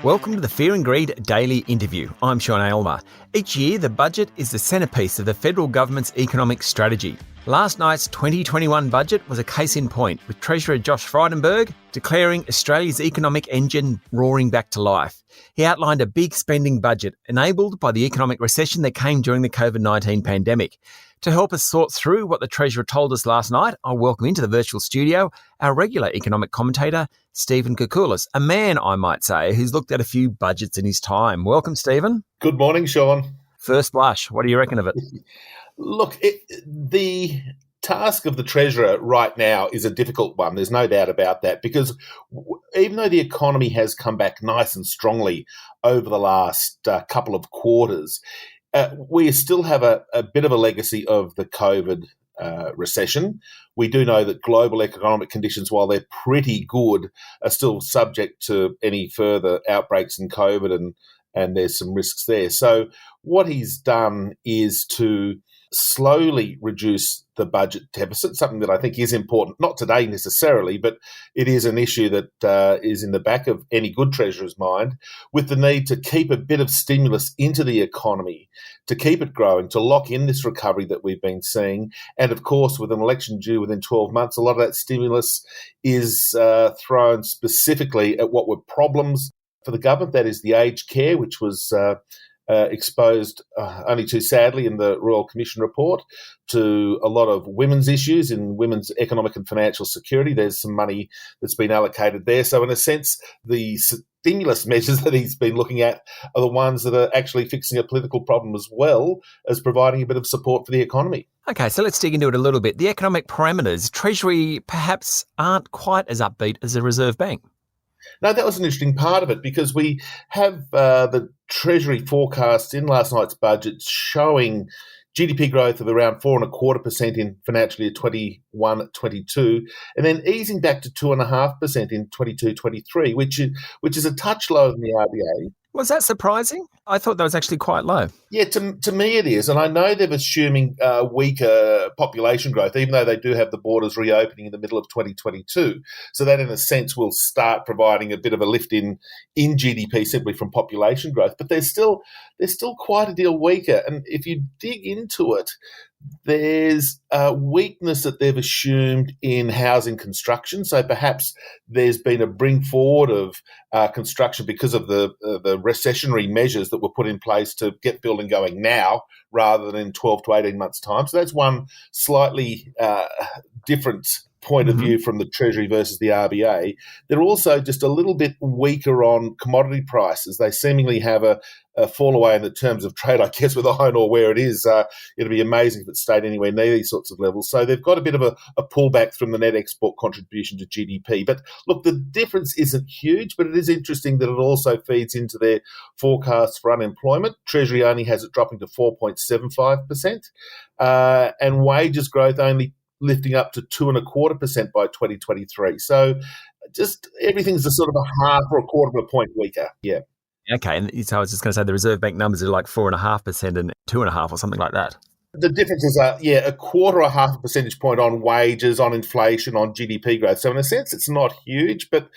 Welcome to the Fear and Greed Daily Interview. I'm Sean Aylmer. Each year, the budget is the centrepiece of the federal government's economic strategy. Last night's 2021 budget was a case in point, with Treasurer Josh Frydenberg declaring Australia's economic engine roaring back to life. He outlined a big spending budget enabled by the economic recession that came during the COVID-19 pandemic. To help us sort through what the Treasurer told us last night, I welcome into the virtual studio our regular economic commentator, Stephen Koukoulas, a man, I might say, who's looked at a few budgets in his time. Welcome, Stephen. Good morning, Sean. First blush, what do you reckon of it? Look, the task of the Treasurer right now is a difficult one. There's no doubt about that, because even though the economy has come back nice and strongly over the last couple of quarters, we still have a bit of a legacy of the COVID recession. We do know that global economic conditions, while they're pretty good, are still subject to any further outbreaks in COVID, and there's some risks there. So what he's done is to slowly reduce the budget deficit, something that I think is important, not today necessarily, but it is an issue that is in the back of any good treasurer's mind, with the need to keep a bit of stimulus into the economy, to keep it growing, to lock in this recovery that we've been seeing. And of course, with an election due within 12 months, a lot of that stimulus is thrown specifically at what were problems for the government. That is the aged care, which was exposed only too sadly in the Royal Commission report, to a lot of women's issues in women's economic and financial security. There's some money that's been allocated there. So in a sense, the stimulus measures that he's been looking at are the ones that are actually fixing a political problem as well as providing a bit of support for the economy. Okay, so let's dig into it a little bit. The economic parameters, Treasury perhaps aren't quite as upbeat as the Reserve Bank. No, that was an interesting part of it, because we have the Treasury forecasts in last night's budget showing GDP growth of around 4.25% in financial year 21-22, and then easing back to 2.5% in 22-23, which is a touch lower than the RBA. Was that surprising? I thought that was actually quite low. Yeah, to me it is. And I know they're assuming weaker population growth, even though they do have the borders reopening in the middle of 2022. So that, in a sense, will start providing a bit of a lift in GDP simply from population growth. But they're still quite a deal weaker. And if you dig into it, there's a weakness that they've assumed in housing construction. So perhaps there's been a bring forward of construction because of the recessionary measures that were put in place to get building going now rather than in 12 to 18 months' time. So that's one slightly different point of view from the Treasury versus the RBA. They're also just a little bit weaker on commodity prices. They seemingly have a fall away in the terms of trade, I guess, with iron ore where it is. It'd be amazing if it stayed anywhere near these sorts of levels. So they've got a bit of a pullback from the net export contribution to GDP. But look, the difference isn't huge, but it is interesting that it also feeds into their forecasts for unemployment. Treasury only has it dropping to 4.75%, and wages growth only lifting up to 2.25% by 2023. So just everything's a sort of a half or a quarter of a point weaker. Yeah. Okay, and so I was just going to say the Reserve Bank numbers are like 4.5% and 2.5% or something like that. The difference is, a quarter or half a percentage point on wages, on inflation, on GDP growth. So in a sense, it's not huge, but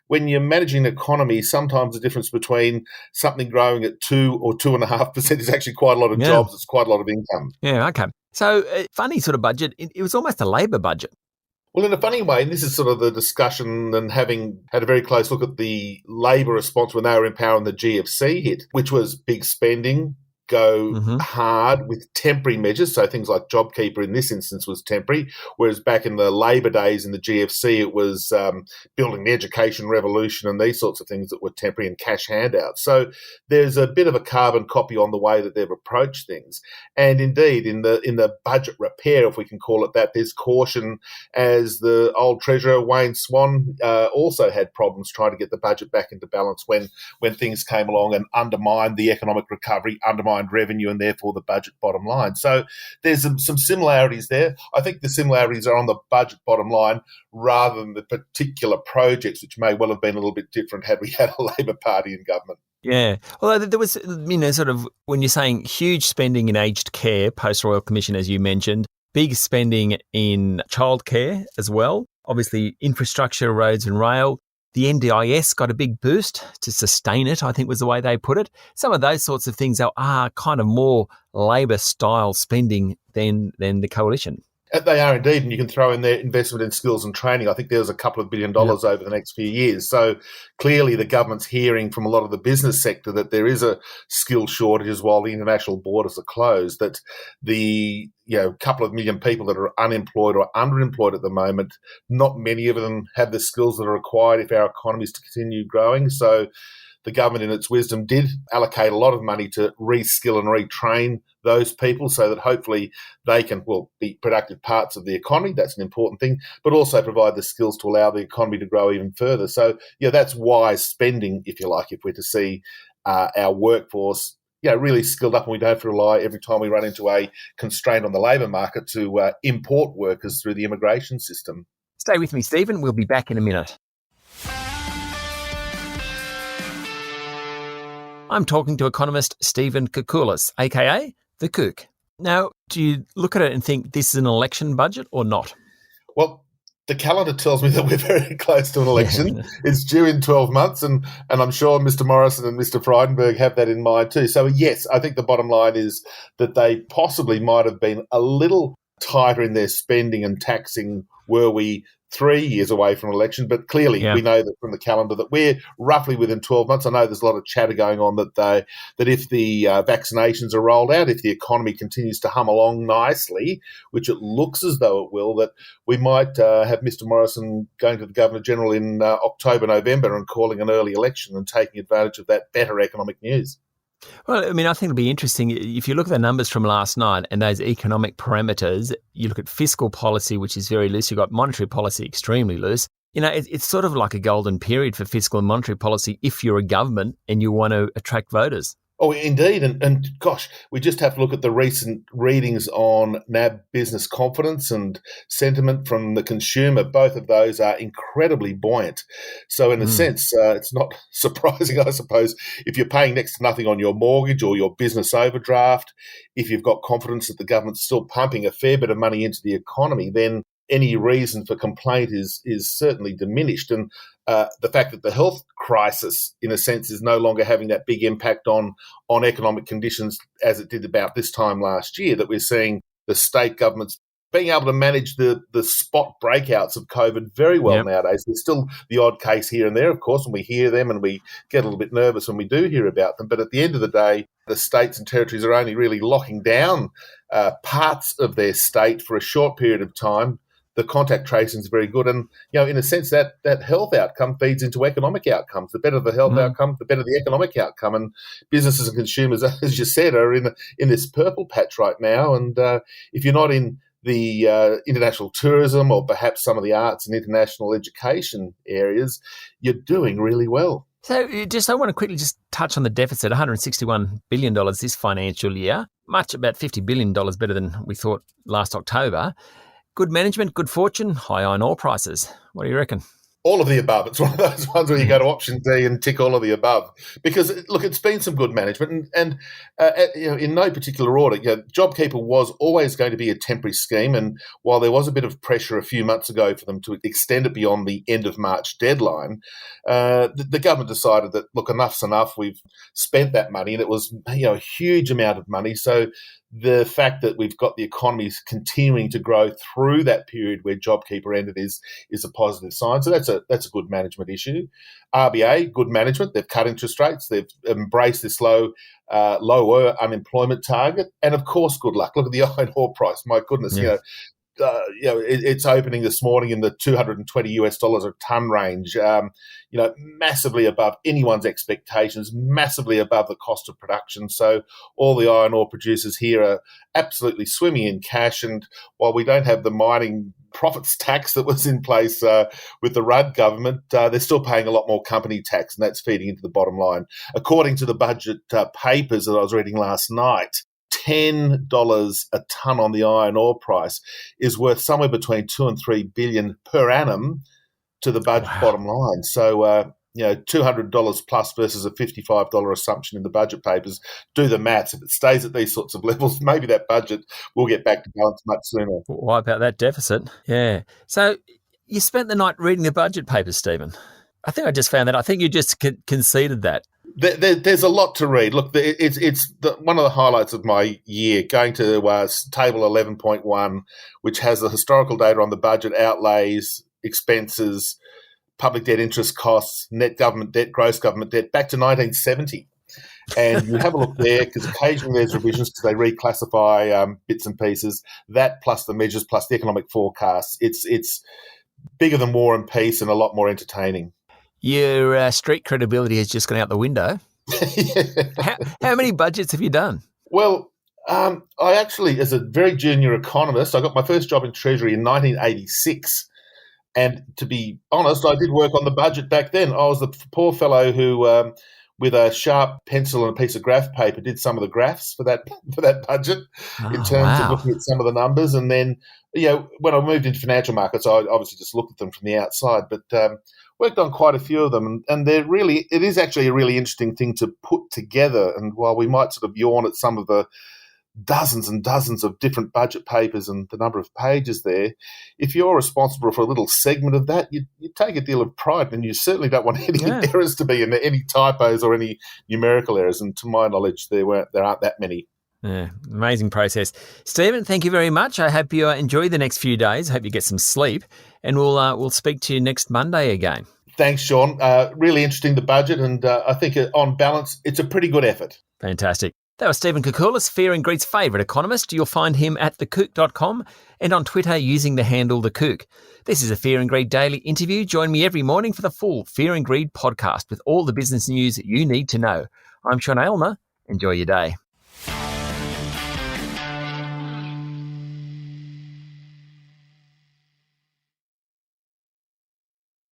when you're managing an economy, sometimes the difference between something growing at 2 or 2.5% is actually quite a lot of jobs. It's quite a lot of income. Yeah, okay. So funny sort of budget. It was almost a Labor budget. Well, in a funny way, and this is sort of the discussion, and having had a very close look at the Labor response when they were in power and the GFC hit, which was big spending, go hard with temporary measures. So things like JobKeeper in this instance was temporary, whereas back in the Labor days in the GFC, it was building the education revolution and these sorts of things that were temporary, and cash handouts. So there's a bit of a carbon copy on the way that they've approached things. And indeed, in the budget repair, if we can call it that, there's caution, as the old Treasurer, Wayne Swan, also had problems trying to get the budget back into balance when things came along and undermined the economic recovery, undermined revenue, and therefore the budget bottom line. So there's some similarities there. I think the similarities are on the budget bottom line rather than the particular projects, which may well have been a little bit different had we had a Labor Party in government. Yeah. Although there was, sort of, when you're saying huge spending in aged care, post-Royal Commission, as you mentioned, big spending in childcare as well, obviously infrastructure, roads and rail. The NDIS got a big boost to sustain it, I think was the way they put it. Some of those sorts of things are kind of more Labor-style spending than the coalition. They are indeed, and you can throw in their investment in skills and training. I think there's a couple of $1 billion over the next few years. So clearly the government's hearing from a lot of the business sector that there is a skill shortage while the international borders are closed, that the couple of million people that are unemployed or underemployed at the moment, not many of them have the skills that are required if our economy is to continue growing. So the government, in its wisdom, did allocate a lot of money to reskill and retrain those people so that hopefully they can, be productive parts of the economy. That's an important thing, but also provide the skills to allow the economy to grow even further. So, that's wise spending, if you like, if we're to see our workforce really skilled up and we don't have to rely every time we run into a constraint on the labour market to import workers through the immigration system. Stay with me, Stephen. We'll be back in a minute. I'm talking to economist Stephen Koukoulas, aka the Kook. Now, do you look at it and think this is an election budget or not? Well, the calendar tells me that we're very close to an election. It's due in 12 months, and I'm sure Mr. Morrison and Mr. Frydenberg have that in mind too. So, yes, I think the bottom line is that they possibly might have been a little tighter in their spending and taxing were we 3 years away from an election, but clearly we know that from the calendar that we're roughly within 12 months. I know there's a lot of chatter going on that if the vaccinations are rolled out, if the economy continues to hum along nicely, which it looks as though it will, that we might have Mr. Morrison going to the Governor-General in October, November and calling an early election and taking advantage of that better economic news. Well, I mean, I think it'll be interesting. If you look at the numbers from last night and those economic parameters, you look at fiscal policy, which is very loose. You've got monetary policy extremely loose. It's sort of like a golden period for fiscal and monetary policy if you're a government and you want to attract voters. Oh, indeed. And gosh, we just have to look at the recent readings on NAB business confidence and sentiment from the consumer. Both of those are incredibly buoyant. So in a sense, it's not surprising, I suppose, if you're paying next to nothing on your mortgage or your business overdraft, if you've got confidence that the government's still pumping a fair bit of money into the economy, then any reason for complaint is certainly diminished. And the fact that the health crisis, in a sense, is no longer having that big impact on economic conditions as it did about this time last year, that we're seeing the state governments being able to manage the spot breakouts of COVID very well nowadays. There's still the odd case here and there, of course, and we hear them and we get a little bit nervous when we do hear about them. But at the end of the day, the states and territories are only really locking down parts of their state for a short period of time. The contact tracing is very good. And, in a sense, that health outcome feeds into economic outcomes. The better the health outcome, the better the economic outcome. And businesses and consumers, as you said, are in this purple patch right now. And if you're not in the international tourism or perhaps some of the arts and international education areas, you're doing really well. So I want to quickly just touch on the deficit, $161 billion this financial year, much about $50 billion better than we thought last October. Good management, good fortune, high iron ore prices. What do you reckon? All of the above. It's one of those ones where you go to option D and tick all of the above. Because, look, it's been some good management. And in no particular order, JobKeeper was always going to be a temporary scheme. And while there was a bit of pressure a few months ago for them to extend it beyond the end of March deadline, the government decided that, look, enough's enough. We've spent that money, and it was a huge amount of money. So the fact that we've got the economy continuing to grow through that period where JobKeeper ended is a positive sign. So that's a good management issue. RBA, good management. They've cut interest rates. They've embraced this lower unemployment target. And of course, good luck. Look at the iron ore price. My goodness, it's opening this morning in the $220 a ton range, massively above anyone's expectations, massively above the cost of production. So all the iron ore producers here are absolutely swimming in cash. And while we don't have the mining profits tax that was in place with the Rudd government, they're still paying a lot more company tax, and that's feeding into the bottom line. According to the budget papers that I was reading last night, $10 a tonne on the iron ore price is worth somewhere between $2 and $3 billion per annum to the budget bottom line. So, $200 plus versus a $55 assumption in the budget papers. Do the maths. If it stays at these sorts of levels, maybe that budget will get back to balance much sooner. Wipe out that deficit. Yeah. So you spent the night reading the budget papers, Stephen. I think I just found that. I think you just conceded that. There's a lot to read. Look, it's one of the highlights of my year, going to table 11.1, which has the historical data on the budget, outlays, expenses, public debt interest costs, net government debt, gross government debt, back to 1970. And you have a look there, because occasionally there's revisions because they reclassify bits and pieces. That plus the measures plus the economic forecasts. It's bigger than War and Peace and a lot more entertaining. Your street credibility has just gone out the window. How many budgets have you done? Well, I actually, as a very junior economist, I got my first job in Treasury in 1986. And to be honest, I did work on the budget back then. I was the poor fellow who, with a sharp pencil and a piece of graph paper, did some of the graphs for that budget in terms of looking at some of the numbers. And then, when I moved into financial markets, I obviously just looked at them from the outside, but worked on quite a few of them. And it is actually a really interesting thing to put together. And while we might sort of yawn at some of the dozens and dozens of different budget papers and the number of pages there, if you're responsible for a little segment of that, you take a deal of pride, and you certainly don't want any errors to be in there, any typos or any numerical errors. And to my knowledge, there aren't that many. Yeah, amazing process. Stephen, thank you very much. I hope you enjoy the next few days. I hope you get some sleep, and we'll speak to you next Monday again. Thanks, Sean. Really interesting, the budget, and I think on balance, it's a pretty good effort. Fantastic. That was Stephen Koukoulas, Fear and Greed's favourite economist. You'll find him at thekook.com and on Twitter using the handle thekook. This is a Fear and Greed daily interview. Join me every morning for the full Fear and Greed podcast with all the business news you need to know. I'm Sean Aylmer. Enjoy your day.